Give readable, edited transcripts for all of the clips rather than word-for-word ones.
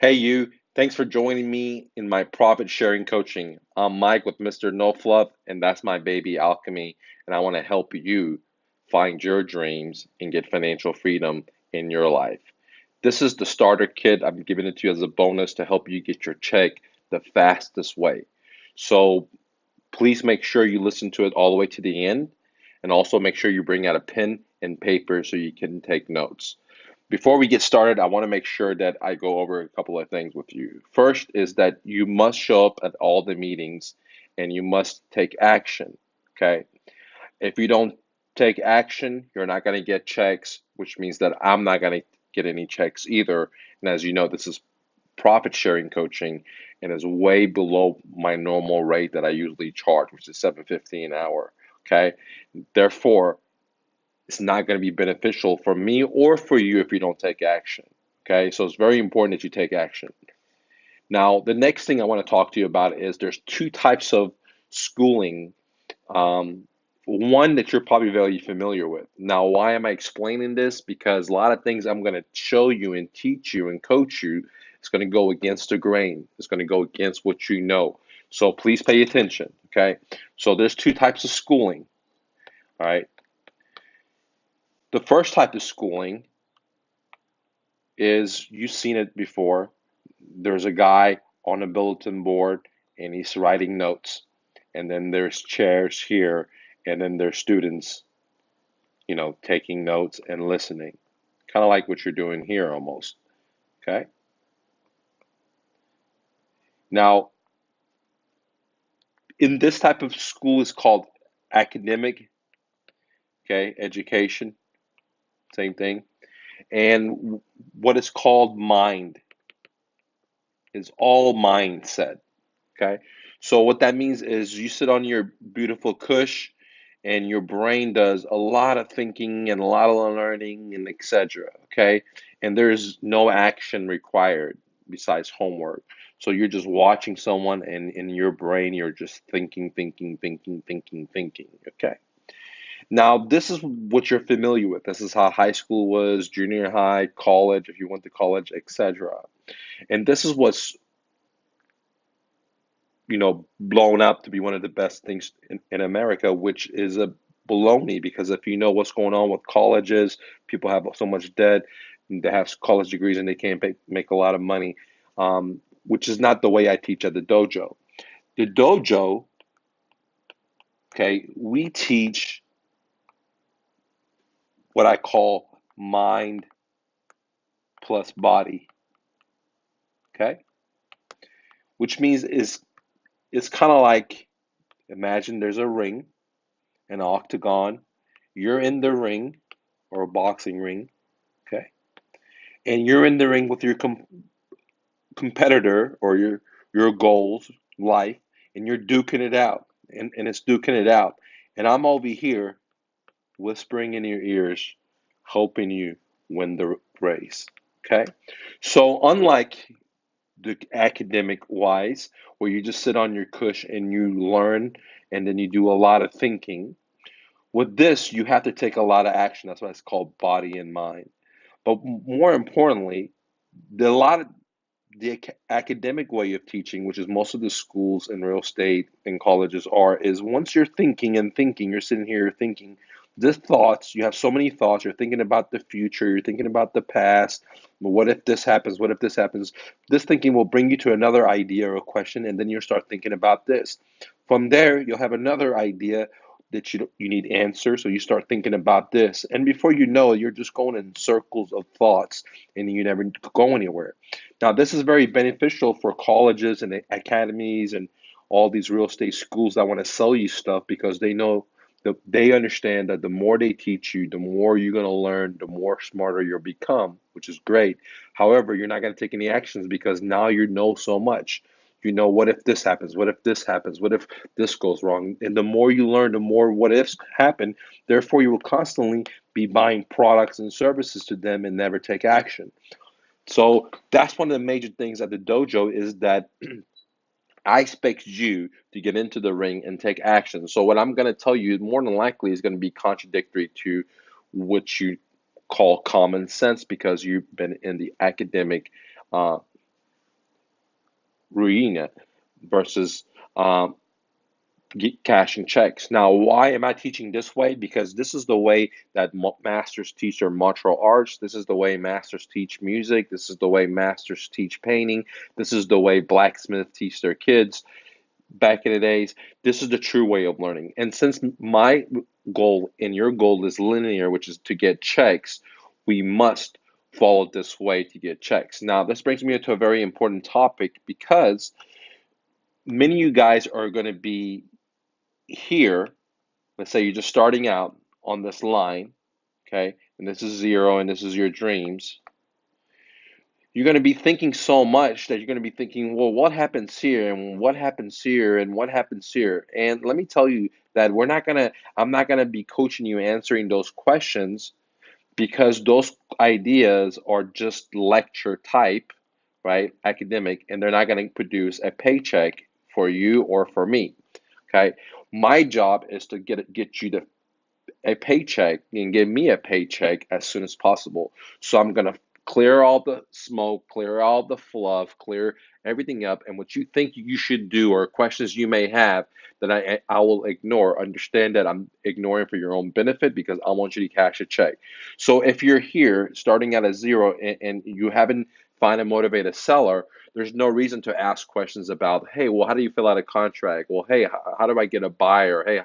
Hey, you. Thanks for joining me in my profit sharing coaching. I'm Mike with Mr. No Fluff, and that's my baby Alchemy. And I want to help you find your dreams and get financial freedom in your life. This is the starter kit. I'm giving it to you as a bonus to help you get your check the fastest way. So please make sure you listen to it all the way to the end. And also make sure you bring out a pen and paper so you can take notes. Before we get started, I want to make sure that I go over a couple of things with you. First is that you must show up at all the meetings and you must take action. Okay. If you don't take action, you're not going to get checks, which means that I'm not going to get any checks either. And as you know, this is profit sharing coaching and is way below my normal rate that I usually charge, which is $7.50 an hour. Okay. Therefore, it's not going to be beneficial for me or for you if you don't take action. Okay, so it's very important that you take action. Now, the next thing I want to talk to you about is there's two types of schooling. Um, One that you're probably very familiar with. Now, why am I explaining this? Because a lot of things I'm going to show you and teach you and coach you is going to go against the grain. It's going to go against what you know. So please pay attention. Okay, so there's two types of schooling. All right, the first type of schooling is you've seen it before. There's a guy on a bulletin board and he's writing notes. And then there's chairs here, and then there's students, taking notes and listening. Kind of like what you're doing here almost. Okay. Now, in this type of school is called academic, okay, education, same thing. And what is called mind is all mindset. Okay. So what that means is you sit on your beautiful cush and your brain does a lot of thinking and a lot of learning and etc. Okay. And there's no action required besides homework. So you're just watching someone and in your brain you're just thinking, thinking, thinking, thinking, thinking. Okay. Now this is what you're familiar with. This is how high school was, junior high, college, if you went to college, etc. And this is what's blown up to be one of the best things in America, which is a baloney because if you know what's going on with colleges, people have so much debt, they have college degrees and they can't make a lot of money, which is not the way I teach at the dojo. The dojo, okay, we teach what I call mind plus body, okay, which means is it's kind of like imagine there's a ring, an octagon, you're in the ring or a boxing ring. Okay. And you're in the ring with your competitor or your goals, life, and you're duking it out. And it's duking it out. And I'm over here whispering in your ears, hoping you win the race. Okay. So unlike the academic wise, where you just sit on your cush and you learn and then you do a lot of thinking, with this, you have to take a lot of action. That's why it's called body and mind. But more importantly, a lot of the academic way of teaching, which is most of the schools and real estate and colleges are, is once you're thinking and thinking, you're sitting here, you're thinking, the thoughts, you have so many thoughts, you're thinking about the future, you're thinking about the past. What if this happens? What if this happens? This thinking will bring you to another idea or a question, and then you'll start thinking about this. From there, you'll have another idea that you need answers, so you start thinking about this, and before you know it, you're just going in circles of thoughts, and you never go anywhere. Now, this is very beneficial for colleges and academies and all these real estate schools that want to sell you stuff because they know that they understand that the more they teach you, the more you're going to learn, the more smarter you'll become, which is great. However, you're not going to take any actions because now you know so much. You know, what if this happens? What if this happens? What if this goes wrong? And the more you learn, the more what ifs happen. Therefore, you will constantly be buying products and services to them and never take action. So that's one of the major things at the dojo is that I expect you to get into the ring and take action. So what I'm going to tell you more than likely is going to be contradictory to what you call common sense because you've been in the academic uh, Ruina versus um, cashing checks. Now, why am I teaching this way? Because this is the way that masters teach their martial arts. This is the way masters teach music. This is the way masters teach painting. This is the way blacksmiths teach their kids back in the days. This is the true way of learning. And since my goal and your goal is linear, which is to get checks, we must follow this way to get checks. Now, this brings me to a very important topic because many of you guys are going to be here. Let's say you're just starting out on this line, okay, and this is zero and this is your dreams. You're going to be thinking so much that you're going to be thinking, well, what happens here and what happens here and what happens here? And let me tell you that I'm not going to be coaching you answering those questions because those ideas are just lecture type, right? Academic, and they're not going to produce a paycheck for you or for me, okay? My job is to get you a paycheck and give me a paycheck as soon as possible. So I'm going to clear all the smoke, clear all the fluff, clear everything up. And what you think you should do or questions you may have that I will ignore, understand that I'm ignoring for your own benefit because I want you to cash a check. So if you're here starting at a zero and you haven't find a motivated seller, there's no reason to ask questions about, hey, well, how do you fill out a contract? Well, hey, how do I get a buyer? Hey,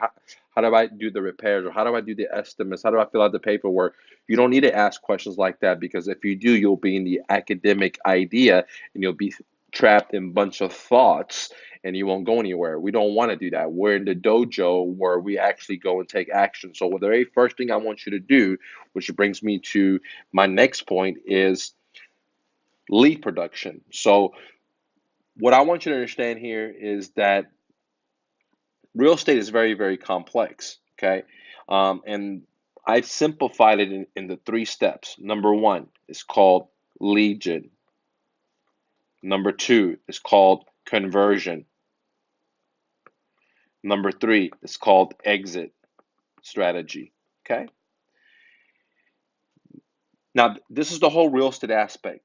how do I do the repairs? Or how do I do the estimates? How do I fill out the paperwork? You don't need to ask questions like that because if you do, you'll be in the academic idea and you'll be trapped in a bunch of thoughts and you won't go anywhere. We don't want to do that. We're in the dojo where we actually go and take action. So the very first thing I want you to do, which brings me to my next point, is lead production. So what I want you to understand here is that real estate is very, very complex. Okay. And I've simplified it in the three steps. Number one is called lead gen. Number two is called conversion. Number three is called exit strategy. Okay. Now, this is the whole real estate aspect.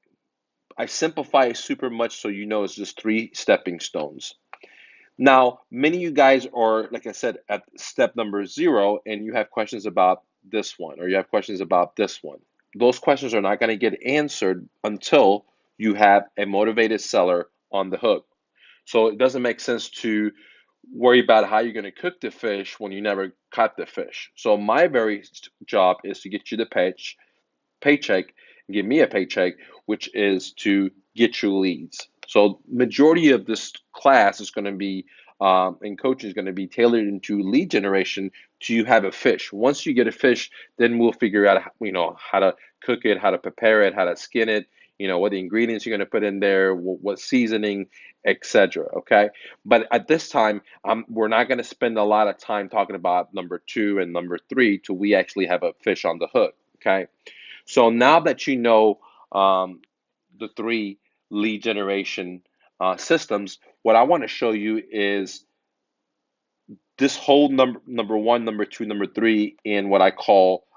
I simplify it super much so you know it's just three stepping stones. Now, many of you guys are, like I said, at step number zero, and you have questions about this one, or you have questions about this one. Those questions are not going to get answered until you have a motivated seller on the hook. So it doesn't make sense to worry about how you're going to cook the fish when you never caught the fish. So my very job is to get you the paycheck, give me a paycheck, which is to get you leads. So majority of this class is going to be and coaching is going to be tailored into lead generation to you have a fish. Once you get a fish, then we'll figure out how to cook it, how to prepare it, how to skin it, what the ingredients you're going to put in there, what seasoning, etc. Okay, but at this time, we're not going to spend a lot of time talking about number two and number three till we actually have a fish on the hook. Okay. So now that you know the three lead generation systems, what I want to show you is this whole number one, number two, number three in what I call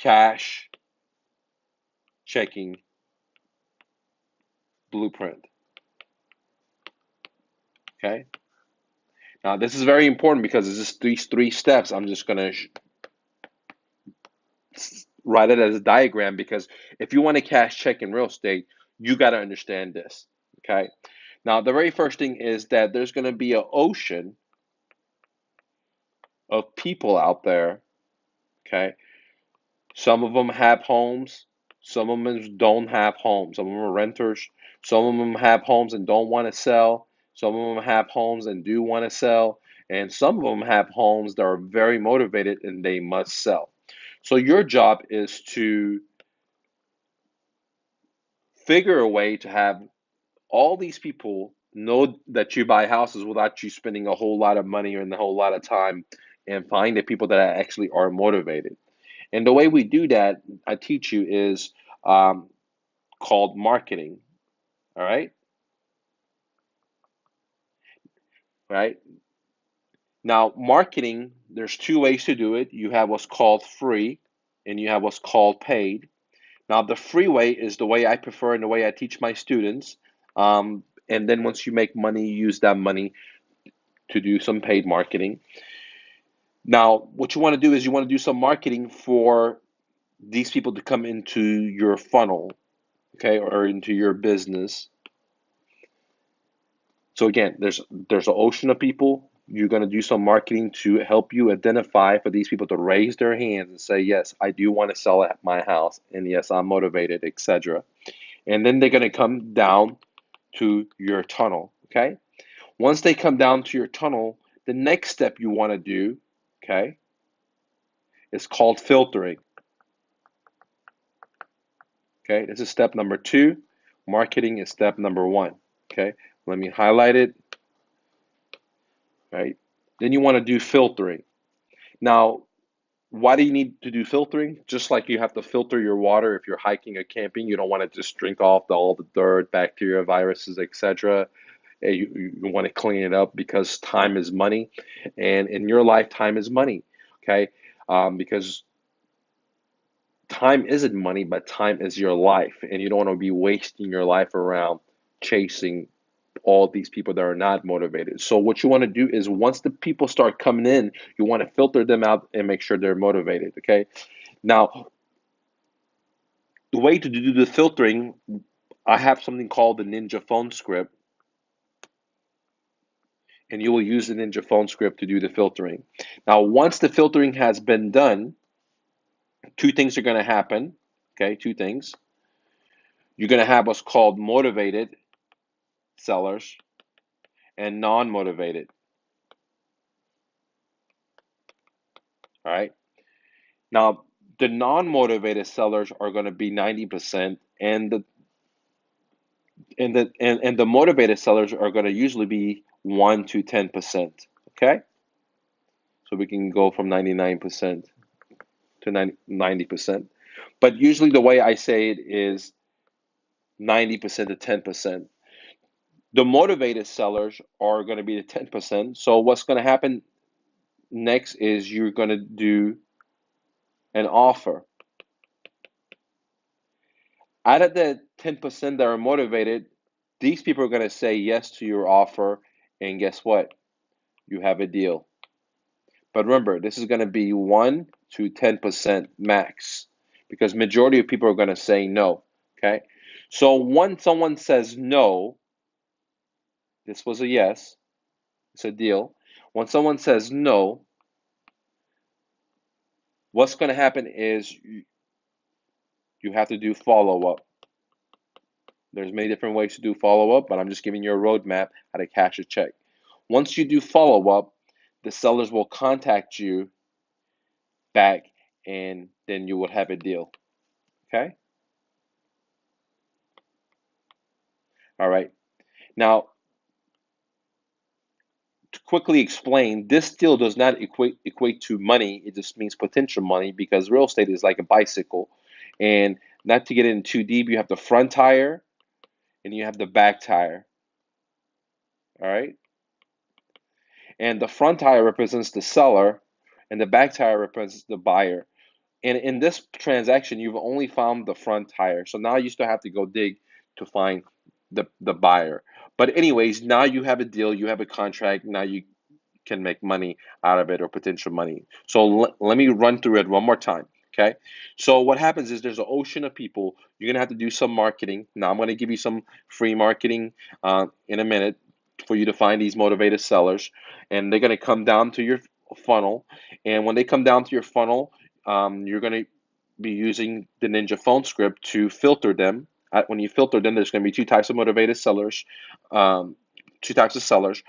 cash checking blueprint. Okay. Now this is very important because it's just these three steps. I'm just gonna write it as a diagram because if you want to cash check in real estate, you got to understand this. Okay. Now, the very first thing is that there's going to be an ocean of people out there. Okay. Some of them have homes. Some of them don't have homes. Some of them are renters. Some of them have homes and don't want to sell. Some of them have homes and do want to sell. And some of them have homes that are very motivated and they must sell. So your job is to figure a way to have all these people know that you buy houses without you spending a whole lot of money and a whole lot of time and find the people that actually are motivated. And the way we do that, I teach you, is called marketing. All right. Right. Now, marketing, there's two ways to do it. You have what's called free and you have what's called paid. Now, the free way is the way I prefer and the way I teach my students. And then once you make money, you use that money to do some paid marketing. Now, what you want to do is you want to do some marketing for these people to come into your funnel, okay, or into your business. So again, there's an ocean of people. You're going to do some marketing to help you identify for these people to raise their hands and say, yes, I do want to sell at my house, and yes, I'm motivated, etc. And then they're going to come down to your tunnel, okay? Once they come down to your tunnel, the next step you want to do, okay, is called filtering. Okay, this is step number 2. Marketing is step number 1. Okay, let me highlight it. Right, then you want to do filtering. Now, why do you need to do filtering? Just like you have to filter your water if you're hiking or camping, you don't want to just drink off all the dirt, bacteria, viruses, etc. You want to clean it up because time is money, and in your life, time is money. Okay, because time isn't money, but time is your life, and you don't want to be wasting your life around chasing all these people that are not motivated. So what you want to do is once the people start coming in, you want to filter them out and make sure they're motivated. Okay. Now, the way to do the filtering, I have something called the Ninja phone script, and you will use the Ninja phone script to do the filtering. Now, once the filtering has been done, two things are going to happen. Okay, two things. You're going to have what's called motivated sellers and non-motivated. All right. Now, the non-motivated sellers are going to be 90%, and the motivated sellers are going to usually be 1 to 10%. Okay? So we can go from 99% to 90%. But usually the way I say it is 90% to 10%. The motivated sellers are going to be the 10%. So what's going to happen next is you're going to do an offer. Out of the 10% that are motivated, these people are going to say yes to your offer, and guess what? You have a deal. But remember, this is going to be 1 to 10% max because majority of people are going to say no, okay? So when someone says no, this was a yes, it's a deal. When someone says no, what's going to happen is you have to do follow-up. There's many different ways to do follow-up, but I'm just giving you a roadmap how to cash a check. Once you do follow-up, the sellers will contact you back, and then you will have a deal. Okay? All right. Now, to quickly explain, this deal does not equate to money. It just means potential money because real estate is like a bicycle. And not to get in too deep, you have the front tire and you have the back tire. All right. And the front tire represents the seller and the back tire represents the buyer. And in this transaction, you've only found the front tire. So now you still have to go dig to find the buyer. But anyways, now you have a deal, you have a contract, now you can make money out of it or potential money. So let me run through it one more time. Okay. So what happens is there's an ocean of people. You're going to have to do some marketing. Now I'm going to give you some free marketing in a minute for you to find these motivated sellers. And they're going to come down to your funnel. And when they come down to your funnel, you're going to be using the Ninja phone script to filter them. When you filter them, there's going to be two types of motivated sellers, um, two types of sellers,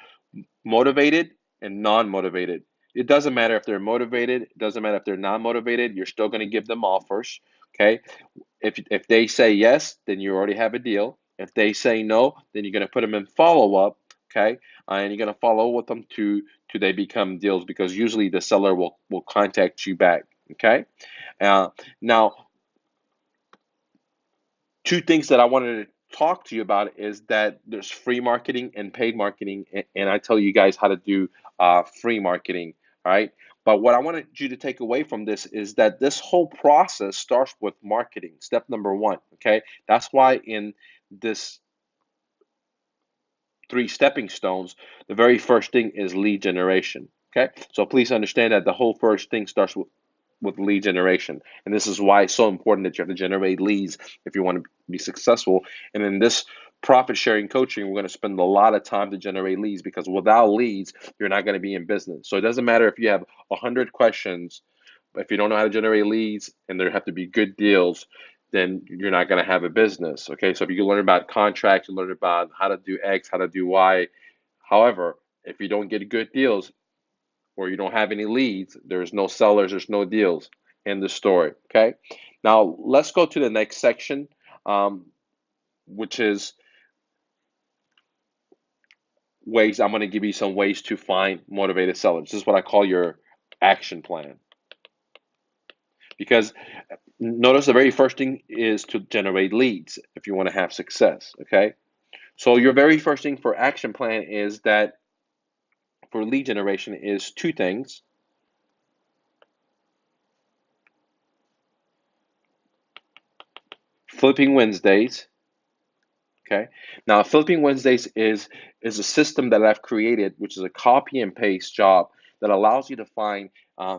motivated and non-motivated. It doesn't matter if they're motivated, it doesn't matter if they're non-motivated, you're still going to give them offers, okay? If they say yes, then you already have a deal. If they say no, then you're going to put them in follow-up, okay? And you're going to follow with them to they become deals because usually the seller will contact you back, okay? Now, two things that I wanted to talk to you about is that there's free marketing and paid marketing, and I tell you guys how to do free marketing, all right? But what I wanted you to take away from this is that this whole process starts with marketing, step number 1, okay? That's why in this three stepping stones, the very first thing is lead generation. Okay, so please understand that the whole first thing starts with lead generation, and this is why it's so important that you have to generate leads if you want to be successful. And in this profit sharing coaching, we're going to spend a lot of time to generate leads, because without leads, you're not going to be in business. So it doesn't matter if you have 100 questions, if you don't know how to generate leads and there have to be good deals, then you're not going to have a business. Okay, so if you can learn about contracts, you learn about how to do X, how to do Y. However, if you don't get good deals or you don't have any leads, there's no sellers, there's no deals. End the story. Okay, now let's go to the next section, um, which is ways. I'm going to give you some ways to find motivated sellers. This is what I call your action plan. Because notice the very first thing is to generate leads if you want to have success. Okay, so your very first thing for action plan is that for lead generation is two things: Flipping Wednesdays. Okay, now Flipping Wednesdays is a system that I've created, which is a copy and paste job that allows you to find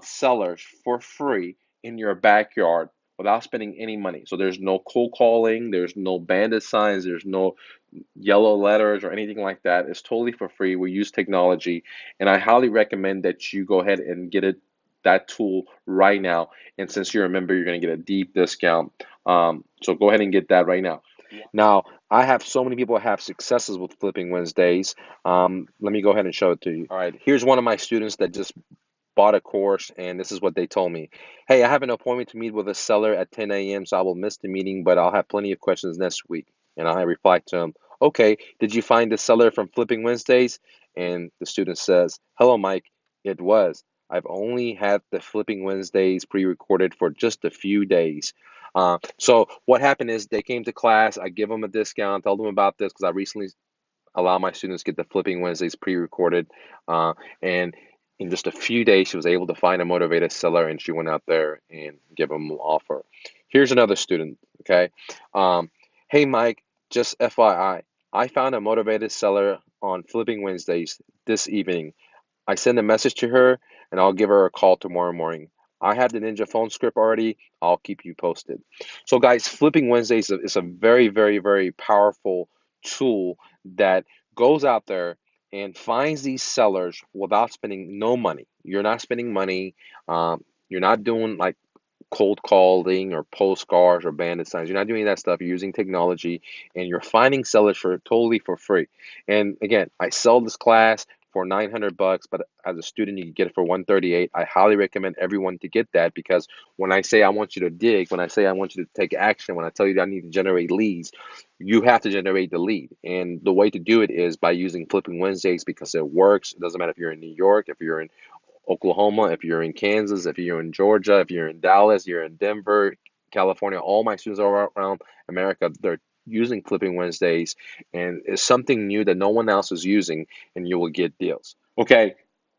sellers for free in your backyard without spending any money. So there's no cold calling, there's no bandit signs, there's no yellow letters or anything like that. It's totally for free. We use technology, and I highly recommend that you go ahead and get it that tool right now. And since you're a member, you're going to get a deep discount. So go ahead and get that right now. Now, I have so many people have successes with Flipping Wednesdays. Let me go ahead and show it to you. All right, here's one of my students that just bought a course, and this is what they told me. Hey, I have an appointment to meet with a seller at 10 a.m., so I will miss the meeting, but I'll have plenty of questions next week. And I replied to him, okay, did you find the seller from Flipping Wednesdays? And the student says, hello, Mike. It was. I've only had the Flipping Wednesdays pre-recorded for just a few days. So what happened is they came to class. I give them a discount, tell them about this because I recently allow my students to get the Flipping Wednesdays pre-recorded. And in just a few days, she was able to find a motivated seller, and she went out there and give them an offer. Here's another student. Okay, hey Mike, just FYI, I found a motivated seller on Flipping Wednesdays this evening. I send a message to her, and I'll give her a call tomorrow morning. I have the Ninja phone script already. I'll keep you posted. So, guys, Flipping Wednesdays is a very, very, very powerful tool that goes out there and finds these sellers without spending no money. You're not spending money. You're not doing like cold calling or postcards or bandit signs. You're not doing that stuff. You're using technology, and you're finding sellers for totally for free. And again, I sell this class for $900, but as a student, you can get it for $138. I highly recommend everyone to get that, because when I say I want you to dig, when I say I want you to take action, when I tell you that I need to generate leads, you have to generate the lead. And the way to do it is by using Flipping Wednesdays, because it works. It doesn't matter if you're in New York, if you're in Oklahoma, if you're in Kansas, if you're in Georgia, if you're in Dallas, you're in Denver, California. All my students are around America. They're using Flipping Wednesdays, and it's something new that no one else is using, and you will get deals. Okay,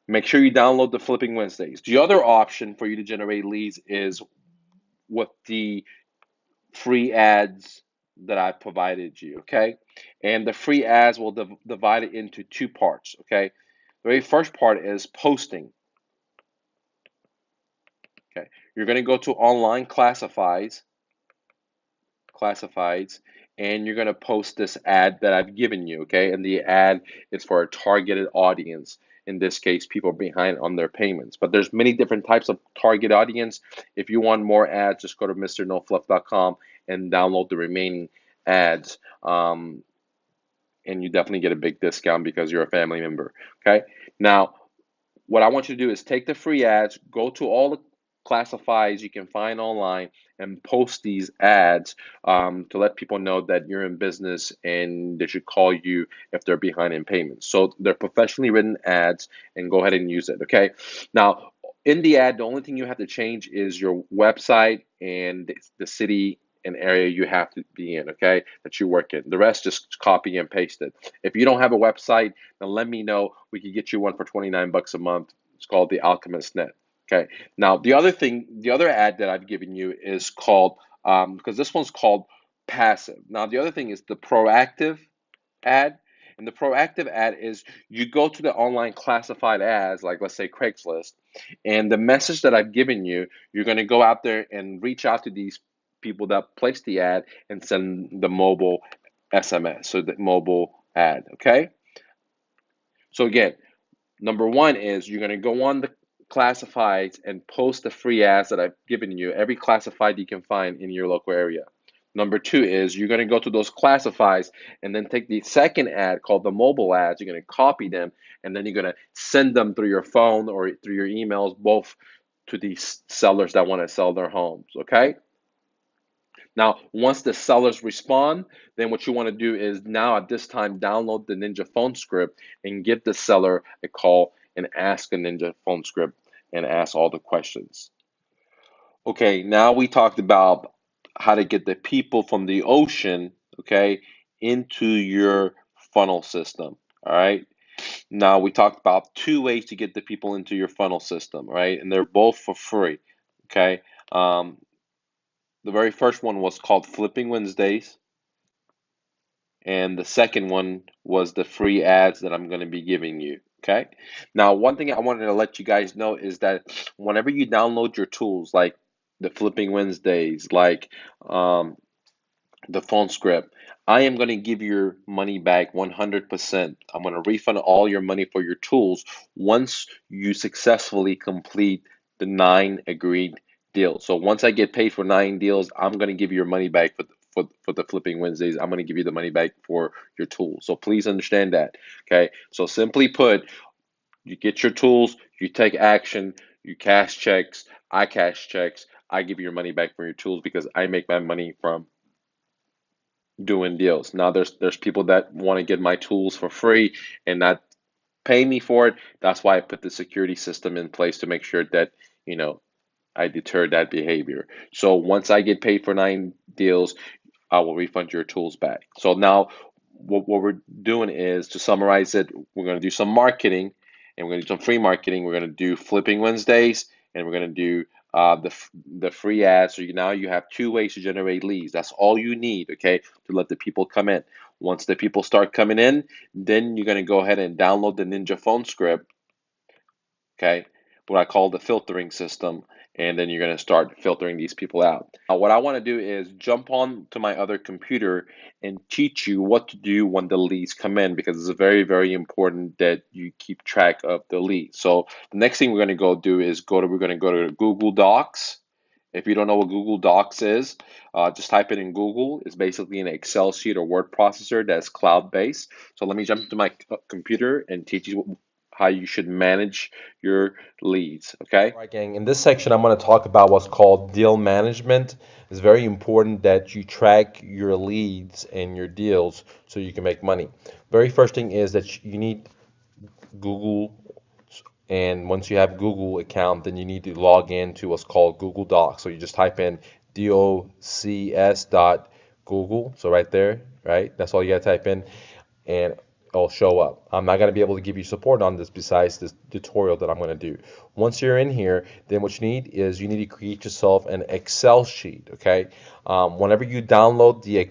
make sure you download the Flipping Wednesdays. The other option for you to generate leads is with the free ads that I provided you. Okay, and the free ads will divide it into two parts. Okay, the very first part is posting. Okay, you're going to go to online classifieds, and you're going to post this ad that I've given you. Okay, and the ad is for a targeted audience. In this case, people behind on their payments. But there's many different types of target audience. If you want more ads, just go to mrnofluff.com and download the remaining ads. And you definitely get a big discount because you're a family member. Okay, now what I want you to do is take the free ads, go to all the classifieds you can find online, and post these ads to let people know that you're in business and they should call you if they're behind in payments. So they're professionally written ads, and go ahead and use it. Okay. Now, in the ad, the only thing you have to change is your website and the city and area you have to be in, okay, that you work in. The rest, just copy and paste it. If you don't have a website, then let me know. We can get you one for 29 bucks a month. It's called the Alchemist Net. Okay. Now, the other ad that I've given you is called, because this one's called passive. Now, the other thing is the proactive ad. And the proactive ad is you go to the online classified ads, like let's say Craigslist, and the message that I've given you, you're going to go out there and reach out to these people that placed the ad and send the mobile SMS, so the mobile ad, okay? So again, number one is you're going to go on the classifieds and post the free ads that I've given you, every classified you can find in your local area. Number two is you're going to go to those classifieds and then take the second ad called the mobile ads. You're going to copy them and then you're going to send them through your phone or through your emails, both to these sellers that want to sell their homes. Okay. Now, once the sellers respond, then what you want to do is now at this time download the Ninja phone script and give the seller a call and ask a Ninja phone script and ask all the questions. Okay, now we talked about how to get the people from the ocean, okay, into your funnel system. All right. Now we talked about two ways to get the people into your funnel system, right? And they're both for free. Okay. Um, the very first one was called Flipping Wednesdays, and the second one was the free ads that I'm going to be giving you. Okay. Now, one thing I wanted to let you guys know is that whenever you download your tools, like the Flipping Wednesdays, like um, the phone script, I am going to give your money back 100%. I'm going to refund all your money for your tools once you successfully complete the 9 agreed deals. So once I get paid for 9 deals, I'm going to give you your money back for the Flipping Wednesdays. I'm going to give you the money back for your tools. So please understand that. Okay. So simply put, you get your tools, you take action, you cash checks, I cash checks, I give you your money back for your tools because I make my money from doing deals. Now there's people that want to get my tools for free and not pay me for it. That's why I put the security system in place to make sure that, you know, I deter that behavior. So once I get paid for 9 deals, I will refund your tools back. So now what we're doing is, to summarize it, we're going to do some marketing and we're going to do some free marketing. We're going to do Flipping Wednesdays and we're going to do the free ads. So now you have 2 ways to generate leads. That's all you need, okay, to let the people come in. Once the people start coming in, then you're going to go ahead and download the Ninja phone script, okay, what I call the filtering system, and then you're going to start filtering these people out. Now, what I want to do is jump on to my other computer and teach you what to do when the leads come in, because it's very, very important that you keep track of the leads. So the next thing we're going to go do is we're going to go to Google Docs. If you don't know what Google Docs is, just type it in Google. It's basically an Excel sheet or word processor that's cloud-based. So let me jump into my computer and teach you how you should manage your leads, okay? All right, gang. In this section, I'm going to talk about what's called deal management. It's very important that you track your leads and your deals so you can make money. Very first thing is that you need Google, and once you have Google account, then you need to log in to what's called Google Docs. So you just type in docs.google. So right there, right? That's all you got to type in, and it'll show up. I'm not going to be able to give you support on this besides this tutorial that I'm going to do. Once you're in here, then what you need is you need to create yourself an Excel sheet, okay? Whenever you download the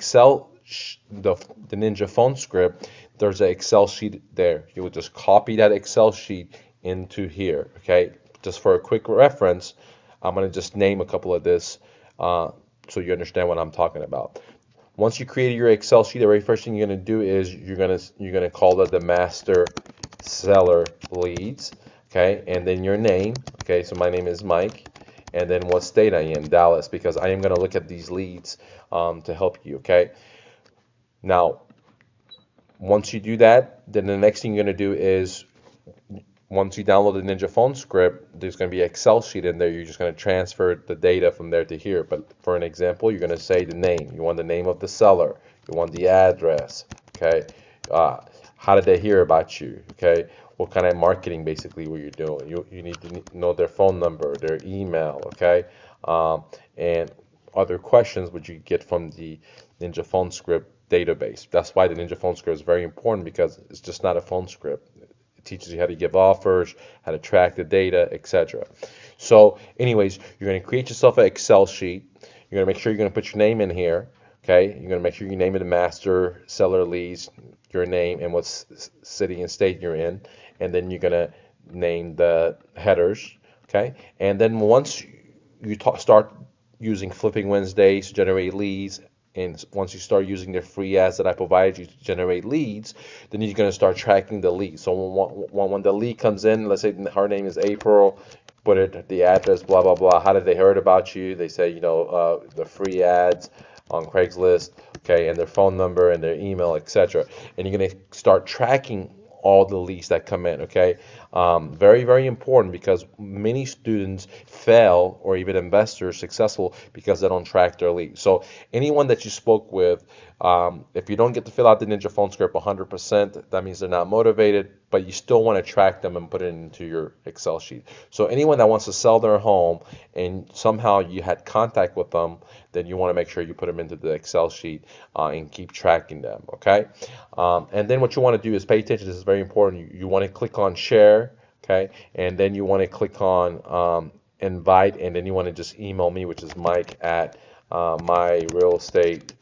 the Ninja phone script, there's an Excel sheet there. You will just copy that Excel sheet into here, okay? Just for a quick reference, I'm going to just name a couple of this so you understand what I'm talking about. Once you create your Excel sheet, the very first thing you're going to do is you're going to call it the master seller leads, okay? And then your name, okay? So my name is Mike, and then what state I am, Dallas, because I am going to look at these leads to help you, okay? Now, once you do that, then the next thing you're going to do is, once you download the Ninja phone script, there's going to be an Excel sheet in there. You're just going to transfer the data from there to here. But for an example, you're going to say the name. You want the name of the seller. You want the address. Okay. How did they hear about you? Okay. What kind of marketing basically were you doing? You need to know their phone number, their email. Okay. And other questions which you get from the Ninja phone script database. That's why the Ninja phone script is very important, because it's just not a phone script. Teaches you how to give offers, how to track the data, etc. So anyways, you're going to create yourself an Excel sheet. You're going to make sure you're going to put your name in here, Okay, you're gonna make sure you name it a master seller leads, your name and what city and state you're in, and then you're gonna name the headers. Okay, and then once you start using Flipping Wednesdays to generate leads, and once you start using the free ads that I provided you to generate leads, then you're going to start tracking the leads. So when the lead comes in, let's say her name is April, put it the address, blah blah blah. How did they heard about you? They say, the free ads on Craigslist, okay, and their phone number and their email, etc. And you're going to start tracking all the leads that come in, okay? Very, very important, because many students fail, or even investors successful, because they don't track their leads. So anyone that you spoke with, if you don't get to fill out the Ninja phone script 100%, that means they're not motivated, but you still want to track them and put it into your Excel sheet. So anyone that wants to sell their home and somehow you had contact with them, then you want to make sure you put them into the Excel sheet, and keep tracking them, okay? And then what you want to do is pay attention. This is very important. You want to click on share, okay? And then you want to click on invite, and then you want to just email me, which is Mike at my real estate,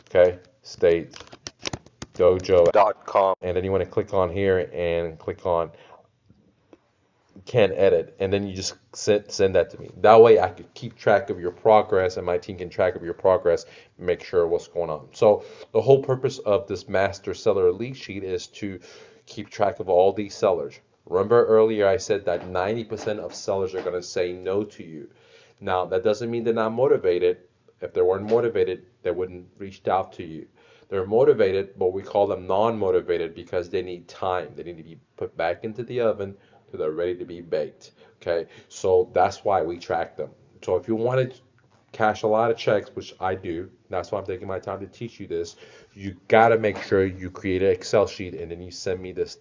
okay, state dojo.com. And then you want to click on here and click on can edit, and then you just send that to me. That way I could keep track of your progress, and my team can track of your progress and make sure what's going on. So the whole purpose of this master seller lead sheet is to keep track of all these sellers. Remember earlier I said that 90% of sellers are going to say no to you. Now that doesn't mean they're not motivated. If they weren't motivated, they wouldn't reached out to you. They're motivated, but we call them non-motivated because they need time. They need to be put back into the oven till they're ready to be baked. Okay, so that's why we track them. So if you want to cash a lot of checks, which I do, that's why I'm taking my time to teach you this, you got to make sure you create an Excel sheet and then you send me this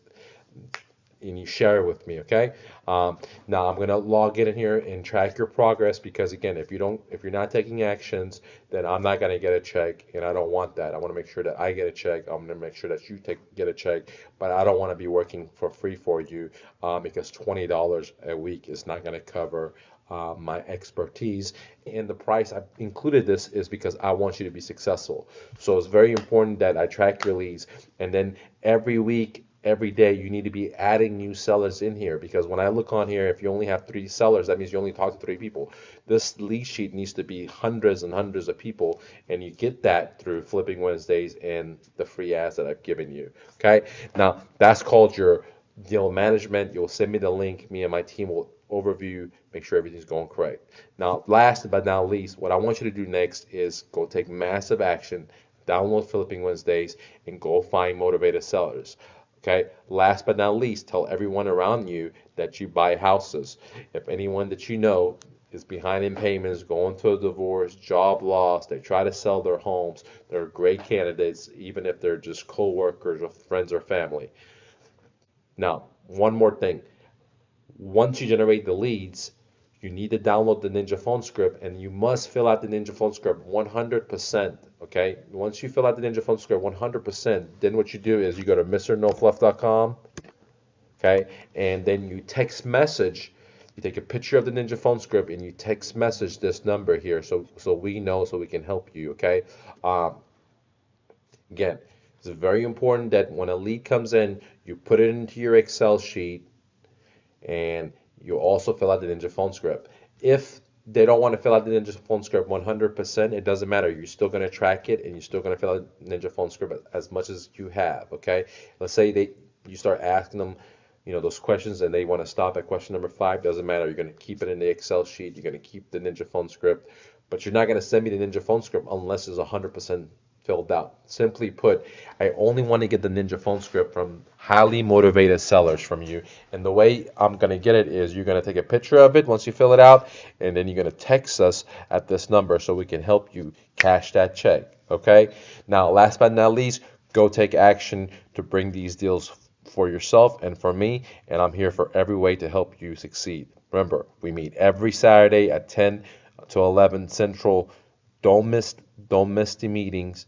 and you share it with me, okay? Now I'm gonna log in here and track your progress, because again, if you're not taking actions, then I'm not gonna get a check, and I don't want that. I want to make sure that I get a check. I'm gonna make sure that you get a check, but I don't want to be working for free for you, because $20 a week is not gonna cover my expertise. And the price I've included this is because I want you to be successful. So it's very important that I track your leads, and then every week, every day, you need to be adding new sellers in here, because when I look on here, if you only have 3 sellers, that means you only talk to 3 people. This lead sheet needs to be hundreds and hundreds of people, and you get that through Flipping Wednesdays and the free ads that I've given you. Okay, now that's called your deal management. You'll send me the link. Me and my team will overview, make sure everything's going correct. Now, last but not least, what I want you to do next is go take massive action, download Flipping Wednesdays, and go find motivated sellers. Okay, last but not least, tell everyone around you that you buy houses. If anyone that you know is behind in payments, going through a divorce, job loss, they try to sell their homes, they're great candidates, even if they're just co-workers or friends or family. Now, one more thing. Once you generate the leads, you need to download the Ninja phone script, and you must fill out the Ninja phone script 100%. Okay, once you fill out the Ninja phone script 100%, then what you do is you go to mrnofluff.com, okay, and then you text message. You take a picture of the Ninja phone script and you text message this number here, so we know, so we can help you. Okay, um, again, it's very important that when a lead comes in, you put it into your Excel sheet, and you also fill out the Ninja phone script. If they don't want to fill out the Ninja phone script 100%, it doesn't matter. You're still going to track it, and you're still going to fill out Ninja phone script as much as you have. Okay. Let's say you start asking them, those questions, and they want to stop at question number 5. Doesn't matter. You're going to keep it in the Excel sheet. You're going to keep the Ninja phone script, but you're not going to send me the Ninja phone script unless it's 100% filled out. Simply put, I only want to get the Ninja phone script from highly motivated sellers from you. And the way I'm going to get it is you're going to take a picture of it once you fill it out, and then you're going to text us at this number so we can help you cash that check. Okay? Now, last but not least, go take action to bring these deals for yourself and for me, and I'm here for every way to help you succeed. Remember, we meet every Saturday at 10 to 11 Central. Don't miss the meetings.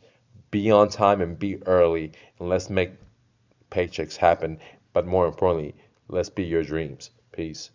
Be on time and be early, and let's make paychecks happen. But more importantly, let's be your dreams. Peace.